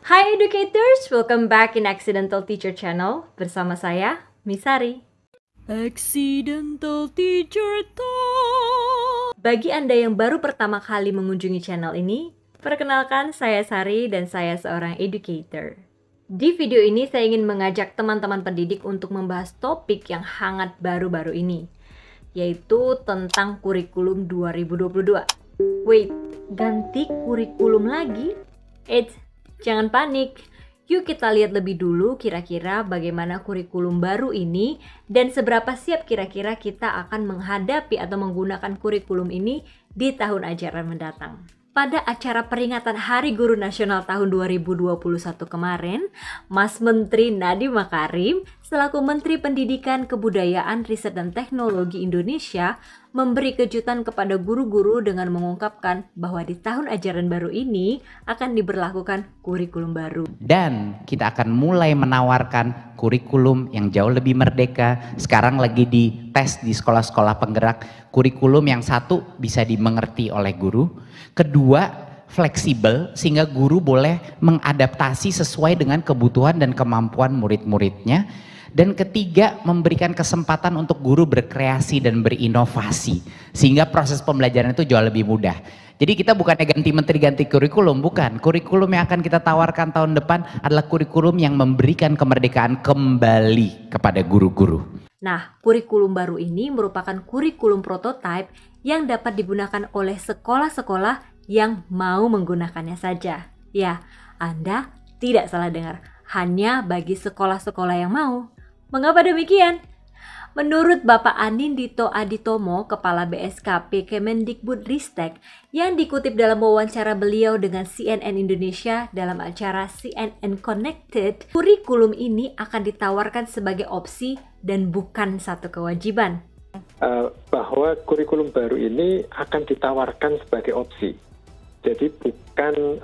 Hai educators, welcome back in Accidental Teacher Channel bersama saya, Misari. Accidental Teacher Talk. Bagi Anda yang baru pertama kali mengunjungi channel ini, perkenalkan saya Sari dan saya seorang educator. Di video ini saya ingin mengajak teman-teman pendidik untuk membahas topik yang hangat baru-baru ini, yaitu tentang kurikulum 2022. Wait, ganti kurikulum lagi? Jangan panik, yuk kita lihat lebih dulu kira-kira bagaimana kurikulum baru ini dan seberapa siap kira-kira kita akan menghadapi atau menggunakan kurikulum ini di tahun ajaran mendatang. Pada acara peringatan Hari Guru Nasional tahun 2021 kemarin, Mas Menteri Nadiem Makarim selaku Menteri Pendidikan, Kebudayaan, Riset dan Teknologi Indonesia memberi kejutan kepada guru-guru dengan mengungkapkan bahwa di tahun ajaran baru ini akan diberlakukan kurikulum baru. Dan kita akan mulai menawarkan kurikulum yang jauh lebih merdeka. Sekarang lagi dites di sekolah-sekolah penggerak, kurikulum yang satu bisa dimengerti oleh guru, kedua fleksibel sehingga guru boleh mengadaptasi sesuai dengan kebutuhan dan kemampuan murid-muridnya, dan ketiga memberikan kesempatan untuk guru berkreasi dan berinovasi sehingga proses pembelajaran itu jauh lebih mudah. Jadi kita bukannya ganti menteri ganti kurikulum, bukan. Kurikulum yang akan kita tawarkan tahun depan adalah kurikulum yang memberikan kemerdekaan kembali kepada guru-guru. Nah, kurikulum baru ini merupakan kurikulum prototipe yang dapat digunakan oleh sekolah-sekolah yang mau menggunakannya saja. Ya, Anda tidak salah dengar, hanya bagi sekolah-sekolah yang mau. Mengapa demikian? Menurut Bapak Anindito Aditomo, Kepala BSKP Kemendikbudristek, yang dikutip dalam wawancara beliau dengan CNN Indonesia dalam acara CNN Connected, kurikulum ini akan ditawarkan sebagai opsi dan bukan satu kewajiban. Bahwa kurikulum baru ini akan ditawarkan sebagai opsi, jadi bukan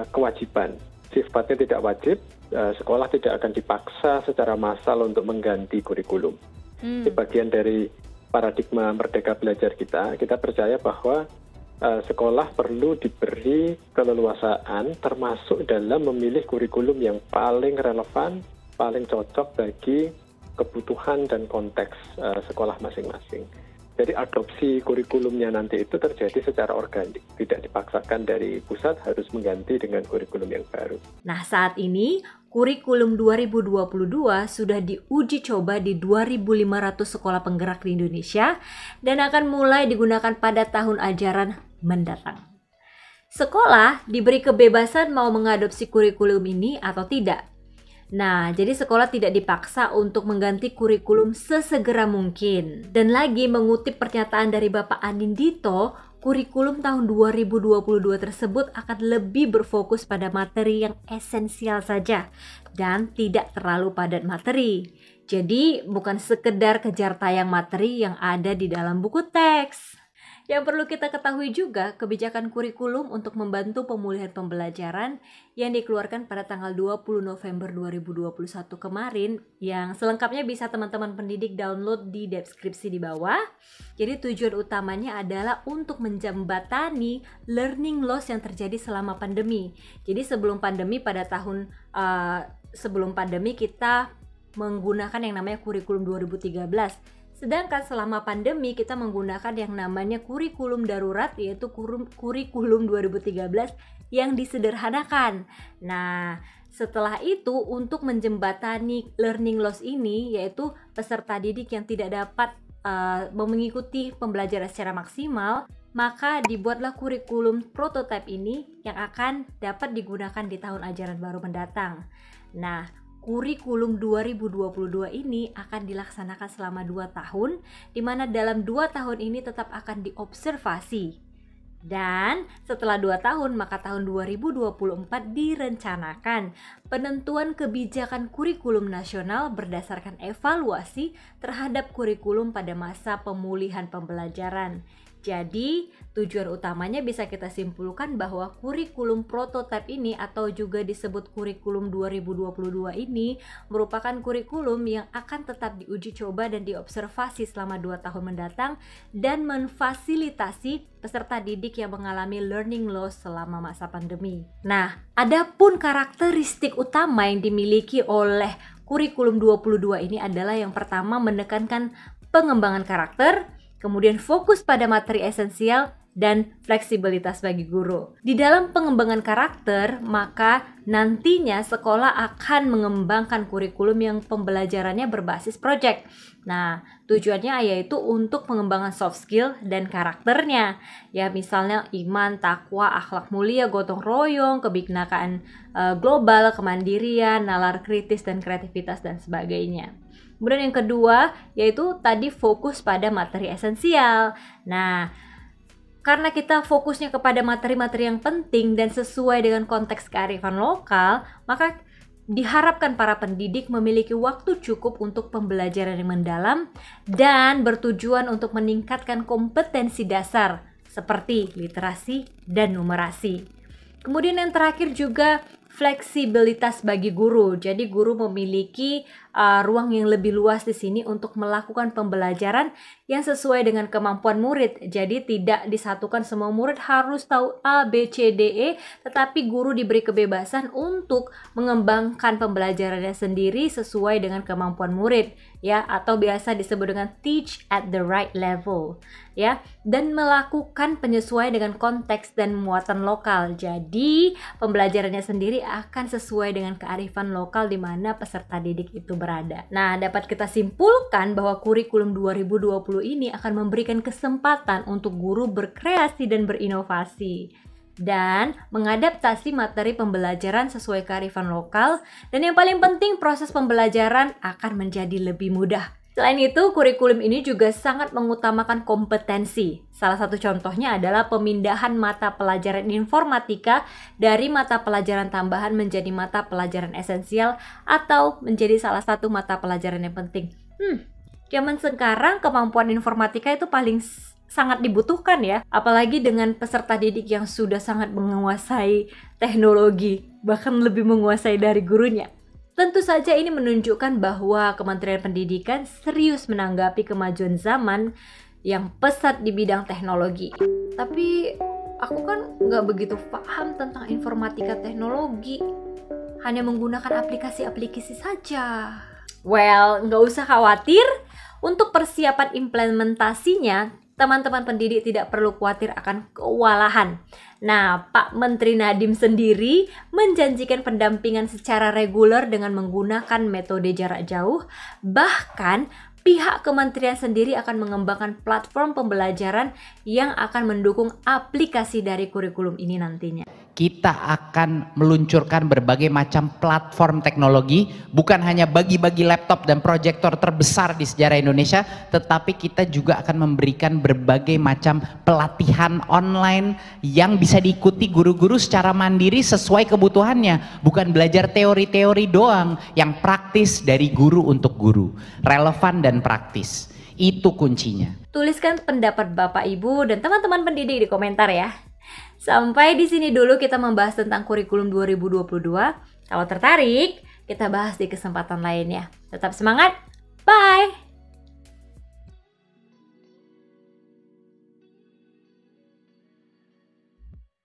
kewajiban. Sifatnya tidak wajib, sekolah tidak akan dipaksa secara massal untuk mengganti kurikulum. Di bagian dari paradigma merdeka belajar kita percaya bahwa sekolah perlu diberi keleluasaan termasuk dalam memilih kurikulum yang paling relevan, paling cocok bagi kebutuhan dan konteks sekolah masing-masing. Jadi adopsi kurikulumnya nanti itu terjadi secara organik, tidak dipaksakan dari pusat harus mengganti dengan kurikulum yang baru. Nah, saat ini kurikulum 2022 sudah diuji coba di 2.500 sekolah penggerak di Indonesia dan akan mulai digunakan pada tahun ajaran mendatang. Sekolah diberi kebebasan mau mengadopsi kurikulum ini atau tidak. Nah, jadi sekolah tidak dipaksa untuk mengganti kurikulum sesegera mungkin. Dan lagi mengutip pernyataan dari Bapak Anindito, kurikulum tahun 2022 tersebut akan lebih berfokus pada materi yang esensial saja dan tidak terlalu padat materi. Jadi bukan sekedar kejar tayang materi yang ada di dalam buku teks. Yang perlu kita ketahui juga, kebijakan kurikulum untuk membantu pemulihan pembelajaran yang dikeluarkan pada tanggal 20 November 2021 kemarin, yang selengkapnya bisa teman-teman pendidik download di deskripsi di bawah. Jadi tujuan utamanya adalah untuk menjembatani learning loss yang terjadi selama pandemi. Jadi sebelum pandemi kita menggunakan yang namanya kurikulum 2013. Sedangkan selama pandemi kita menggunakan yang namanya kurikulum darurat, yaitu kurikulum 2013 yang disederhanakan. Nah, setelah itu untuk menjembatani learning loss ini, yaitu peserta didik yang tidak dapat mengikuti pembelajaran secara maksimal, maka dibuatlah kurikulum prototipe ini yang akan dapat digunakan di tahun ajaran baru mendatang. Nah, kurikulum 2022 ini akan dilaksanakan selama 2 tahun, di mana dalam 2 tahun ini tetap akan diobservasi. Dan setelah 2 tahun, maka tahun 2024 direncanakan penentuan kebijakan kurikulum nasional berdasarkan evaluasi terhadap kurikulum pada masa pemulihan pembelajaran. Jadi, tujuan utamanya bisa kita simpulkan bahwa kurikulum prototipe ini atau juga disebut kurikulum 2022 ini merupakan kurikulum yang akan tetap diuji coba dan diobservasi selama 2 tahun mendatang dan memfasilitasi peserta didik yang mengalami learning loss selama masa pandemi. Nah, adapun karakteristik utama yang dimiliki oleh kurikulum 22 ini adalah yang pertama menekankan pengembangan karakter, kemudian fokus pada materi esensial, dan fleksibilitas bagi guru. Di dalam pengembangan karakter, maka nantinya sekolah akan mengembangkan kurikulum yang pembelajarannya berbasis project. Nah, tujuannya yaitu untuk pengembangan soft skill dan karakternya. Ya, misalnya iman, takwa, akhlak mulia, gotong royong, kebinakaan global, kemandirian, nalar kritis dan kreativitas dan sebagainya. Kemudian yang kedua yaitu tadi fokus pada materi esensial. Nah, karena kita fokusnya kepada materi-materi yang penting dan sesuai dengan konteks kearifan lokal, maka diharapkan para pendidik memiliki waktu cukup untuk pembelajaran yang mendalam dan bertujuan untuk meningkatkan kompetensi dasar seperti literasi dan numerasi. Kemudian yang terakhir juga fleksibilitas bagi guru. Jadi guru memiliki ruang yang lebih luas di sini untuk melakukan pembelajaran yang sesuai dengan kemampuan murid. Jadi tidak disatukan semua murid harus tahu A, B, C, D, E, tetapi guru diberi kebebasan untuk mengembangkan pembelajarannya sendiri sesuai dengan kemampuan murid, ya, atau biasa disebut dengan teach at the right level, ya, dan melakukan penyesuaian dengan konteks dan muatan lokal. Jadi pembelajarannya sendiri akan sesuai dengan kearifan lokal di mana peserta didik itu berada. Nah, dapat kita simpulkan bahwa kurikulum 2020 ini akan memberikan kesempatan untuk guru berkreasi dan berinovasi dan mengadaptasi materi pembelajaran sesuai kearifan lokal, dan yang paling penting proses pembelajaran akan menjadi lebih mudah. Selain itu, kurikulum ini juga sangat mengutamakan kompetensi. Salah satu contohnya adalah pemindahan mata pelajaran informatika dari mata pelajaran tambahan menjadi mata pelajaran esensial atau menjadi salah satu mata pelajaran yang penting. Zaman sekarang kemampuan informatika itu paling sangat dibutuhkan ya, apalagi dengan peserta didik yang sudah sangat menguasai teknologi, bahkan lebih menguasai dari gurunya. Tentu saja ini menunjukkan bahwa Kementerian Pendidikan serius menanggapi kemajuan zaman yang pesat di bidang teknologi. Tapi aku kan nggak begitu paham tentang informatika teknologi, hanya menggunakan aplikasi-aplikasi saja. Well, nggak usah khawatir, untuk persiapan implementasinya teman-teman pendidik tidak perlu khawatir akan kewalahan. Nah, Pak Menteri Nadiem sendiri menjanjikan pendampingan secara reguler dengan menggunakan metode jarak jauh. Bahkan, pihak kementerian sendiri akan mengembangkan platform pembelajaran yang akan mendukung aplikasi dari kurikulum ini nantinya. Kita akan meluncurkan berbagai macam platform teknologi, bukan hanya bagi-bagi laptop dan proyektor terbesar di sejarah Indonesia, tetapi kita juga akan memberikan berbagai macam pelatihan online yang bisa diikuti guru-guru secara mandiri sesuai kebutuhannya, bukan belajar teori-teori doang, yang praktis dari guru untuk guru, relevan dan praktis. Itu kuncinya. Tuliskan pendapat Bapak, Ibu, dan teman-teman pendidik di komentar ya. Sampai di sini dulu kita membahas tentang kurikulum 2022. Kalau tertarik, kita bahas di kesempatan lainnya. Tetap semangat, bye!